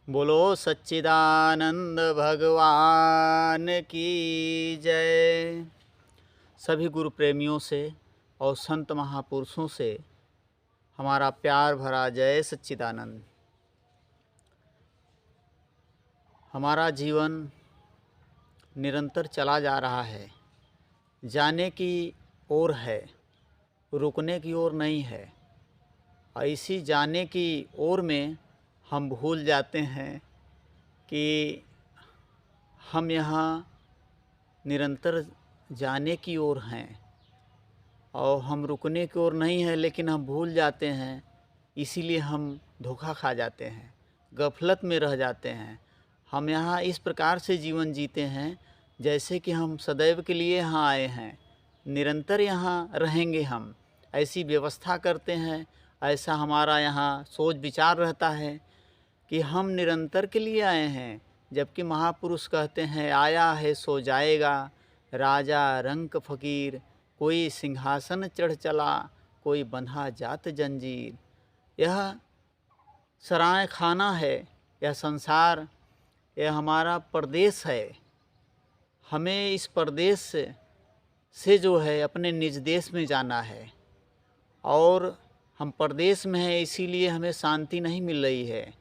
बोलो सच्चिदानंद भगवान की जय। सभी गुरु प्रेमियों से और संत महापुरुषों से हमारा प्यार भरा जय सच्चिदानंद। हमारा जीवन निरंतर चला जा रहा है, जाने की ओर है, रुकने की ओर नहीं है। ऐसी जाने की ओर में हम भूल जाते हैं कि हम यहाँ निरंतर जाने की ओर हैं और हम रुकने की ओर नहीं है, लेकिन हम भूल जाते हैं। इसीलिए हम धोखा खा जाते हैं, गफलत में रह जाते हैं। हम यहाँ इस प्रकार से जीवन जीते हैं जैसे कि हम सदैव के लिए यहाँ आए हैं, निरंतर यहाँ रहेंगे। हम ऐसी व्यवस्था करते हैं, ऐसा हमारा यहाँ सोच विचार रहता है कि हम निरंतर के लिए आए हैं। जबकि महापुरुष कहते हैं, आया है सो जाएगा, राजा रंक फ़कीर, कोई सिंहासन चढ़ चला, कोई बंधा जात जंजीर। यह सराय खाना है, यह संसार, यह हमारा परदेश है। हमें इस परदेश से जो है अपने निज देश में जाना है, और हम परदेश में हैं, इसीलिए हमें शांति नहीं मिल रही है,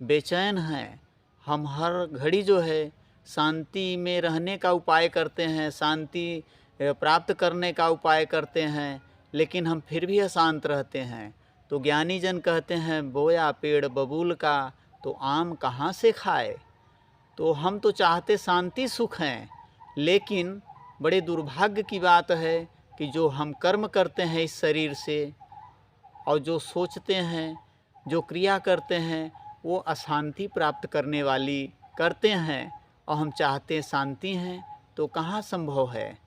बेचैन हैं। हम हर घड़ी जो है शांति में रहने का उपाय करते हैं, शांति प्राप्त करने का उपाय करते हैं, लेकिन हम फिर भी अशांत रहते हैं। तो ज्ञानी जन कहते हैं, बोया पेड़ बबूल का तो आम कहाँ से खाए। तो हम तो चाहते शांति सुख हैं, लेकिन बड़े दुर्भाग्य की बात है कि जो हम कर्म करते हैं इस शरीर से, और जो सोचते हैं, जो क्रिया करते हैं, वो अशांति प्राप्त करने वाली करते हैं, और हम चाहते शांति हैं, तो कहाँ संभव है।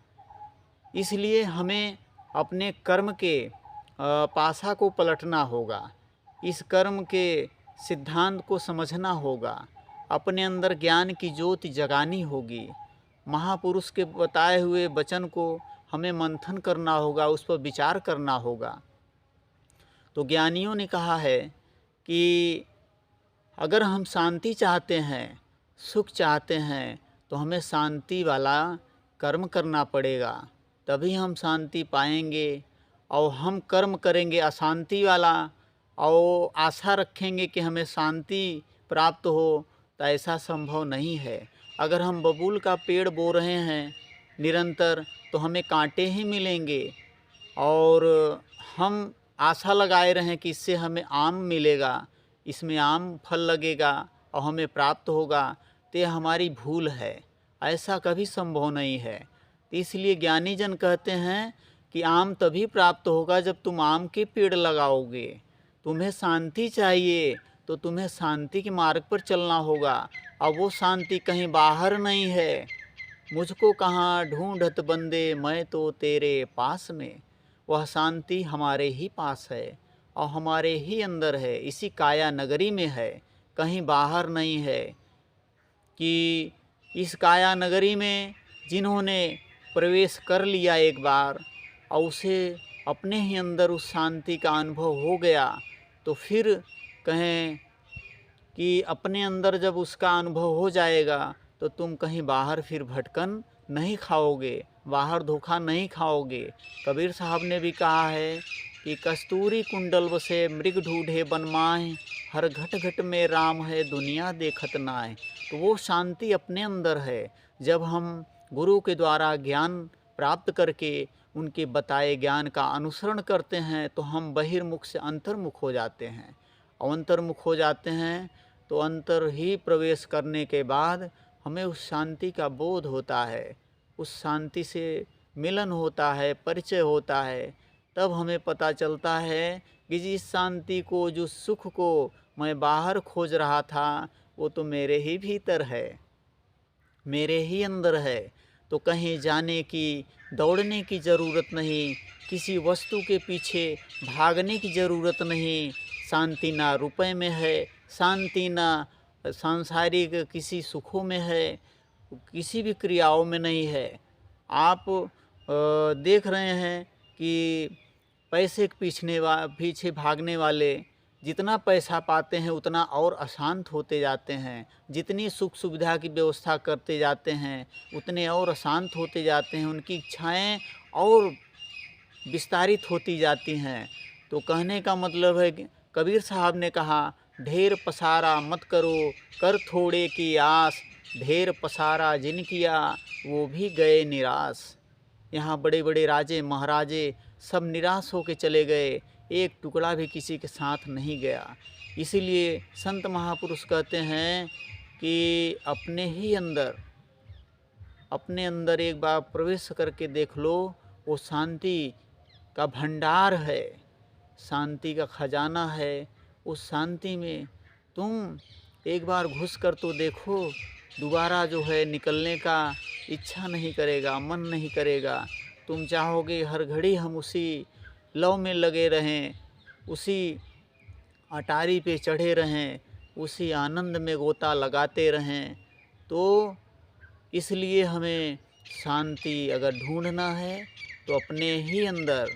इसलिए हमें अपने कर्म के पासा को पलटना होगा, इस कर्म के सिद्धांत को समझना होगा, अपने अंदर ज्ञान की ज्योति जगानी होगी। महापुरुष के बताए हुए वचन को हमें मंथन करना होगा, उस पर विचार करना होगा। तो ज्ञानियों ने कहा है कि अगर हम शांति चाहते हैं, सुख चाहते हैं, तो हमें शांति वाला कर्म करना पड़ेगा, तभी हम शांति पाएंगे। और हम कर्म करेंगे अशांति वाला और आशा रखेंगे कि हमें शांति प्राप्त हो, तो ऐसा संभव नहीं है। अगर हम बबूल का पेड़ बो रहे हैं निरंतर, तो हमें कांटे ही मिलेंगे, और हम आशा लगाए रहें कि इससे हमें आम मिलेगा, इसमें आम फल लगेगा और हमें प्राप्त होगा, तो यह हमारी भूल है, ऐसा कभी संभव नहीं है। तो इसलिए ज्ञानी जन कहते हैं कि आम तभी प्राप्त होगा जब तुम आम के पेड़ लगाओगे। तुम्हें शांति चाहिए तो तुम्हें शांति के मार्ग पर चलना होगा, और वो शांति कहीं बाहर नहीं है। मुझको कहाँ ढूंढत बंदे, मैं तो तेरे पास में। वह शांति हमारे ही पास है और हमारे ही अंदर है, इसी काया नगरी में है, कहीं बाहर नहीं है। कि इस काया नगरी में जिन्होंने प्रवेश कर लिया एक बार, और उसे अपने ही अंदर उस शांति का अनुभव हो गया, तो फिर कहें कि अपने अंदर जब उसका अनुभव हो जाएगा, तो तुम कहीं बाहर फिर भटकन नहीं खाओगे, बाहर धोखा नहीं खाओगे। कबीर साहब ने भी कहा है कि कस्तूरी कुंडल बसे मृग ढूढ़े बनमाए, हर घट घट में राम है दुनिया देखत नाय। तो वो शांति अपने अंदर है। जब हम गुरु के द्वारा ज्ञान प्राप्त करके उनके बताए ज्ञान का अनुसरण करते हैं, तो हम बहिर्मुख से अंतर्मुख हो जाते हैं, और अंतर्मुख हो जाते हैं तो अंतर ही प्रवेश करने के बाद हमें उस शांति का बोध होता है, उस शांति से मिलन होता है, परिचय होता है। तब हमें पता चलता है कि जिस शांति को, जो सुख को मैं बाहर खोज रहा था, वो तो मेरे ही भीतर है, मेरे ही अंदर है। तो कहीं जाने की, दौड़ने की ज़रूरत नहीं, किसी वस्तु के पीछे भागने की ज़रूरत नहीं। शांति ना रुपए में है, शांति ना सांसारिक किसी सुखों में है, किसी भी क्रियाओं में नहीं है। आप देख रहे हैं कि पैसे के पीछे भागने वाले जितना पैसा पाते हैं उतना और अशांत होते जाते हैं, जितनी सुख सुविधा की व्यवस्था करते जाते हैं उतने और अशांत होते जाते हैं, उनकी इच्छाएं और विस्तारित होती जाती हैं। तो कहने का मतलब है कि कबीर साहब ने कहा, ढेर पसारा मत करो कर थोड़े की आस, ढेर पसारा जिन किया वो भी गए निराश। यहाँ बड़े बड़े राजे महाराजे सब निराश होकर चले गए, एक टुकड़ा भी किसी के साथ नहीं गया। इसीलिए संत महापुरुष कहते हैं कि अपने अंदर एक बार प्रवेश करके देख लो, वो शांति का भंडार है, शांति का खजाना है। उस शांति में तुम एक बार घुस कर तो देखो, दोबारा जो है निकलने का इच्छा नहीं करेगा, मन नहीं करेगा। तुम चाहोगे हर घड़ी हम उसी लव में लगे रहें, उसी अटारी पे चढ़े रहें, उसी आनंद में गोता लगाते रहें। तो इसलिए हमें शांति अगर ढूंढना है तो अपने ही अंदर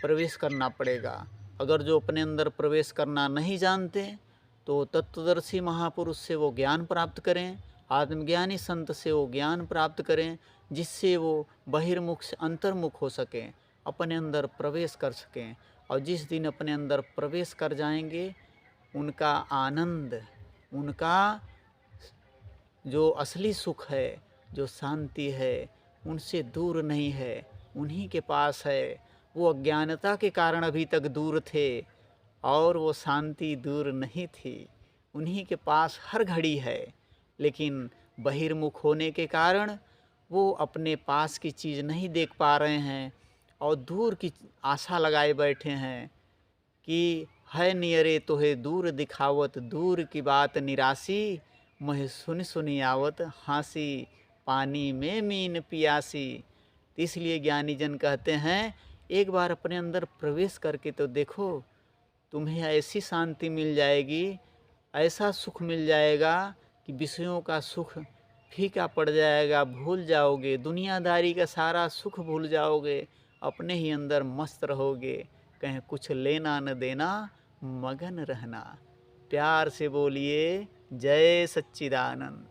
प्रवेश करना पड़ेगा। अगर जो अपने अंदर प्रवेश करना नहीं जानते तो तत्वदर्शी महापुरुष से वो ज्ञान प्राप्त करें, आत्मज्ञानी संत से वो ज्ञान प्राप्त करें, जिससे वो बहिर्मुख से अंतर्मुख हो सकें, अपने अंदर प्रवेश कर सकें। और जिस दिन अपने अंदर प्रवेश कर जाएंगे, उनका आनंद, उनका जो असली सुख है, जो शांति है, उनसे दूर नहीं है, उन्हीं के पास है। वो अज्ञानता के कारण अभी तक दूर थे और वो शांति दूर नहीं थी, उन्हीं के पास हर घड़ी है। लेकिन बहिर्मुख होने के कारण वो अपने पास की चीज़ नहीं देख पा रहे हैं और दूर की आशा लगाए बैठे हैं कि है नियरे तो है दूर दिखावत, दूर की बात निराशी, मह सुन सुनी आवत हाँसी, पानी में मीन पियासी। तो इसलिए ज्ञानी जन कहते हैं, एक बार अपने अंदर प्रवेश करके तो देखो, तुम्हें ऐसी शांति मिल जाएगी, ऐसा सुख मिल जाएगा कि विषयों का सुख फीका पड़ जाएगा, भूल जाओगे, दुनियादारी का सारा सुख भूल जाओगे, अपने ही अंदर मस्त रहोगे, कहीं कुछ लेना न देना, मगन रहना। प्यार से बोलिए जय सच्चिदानंद।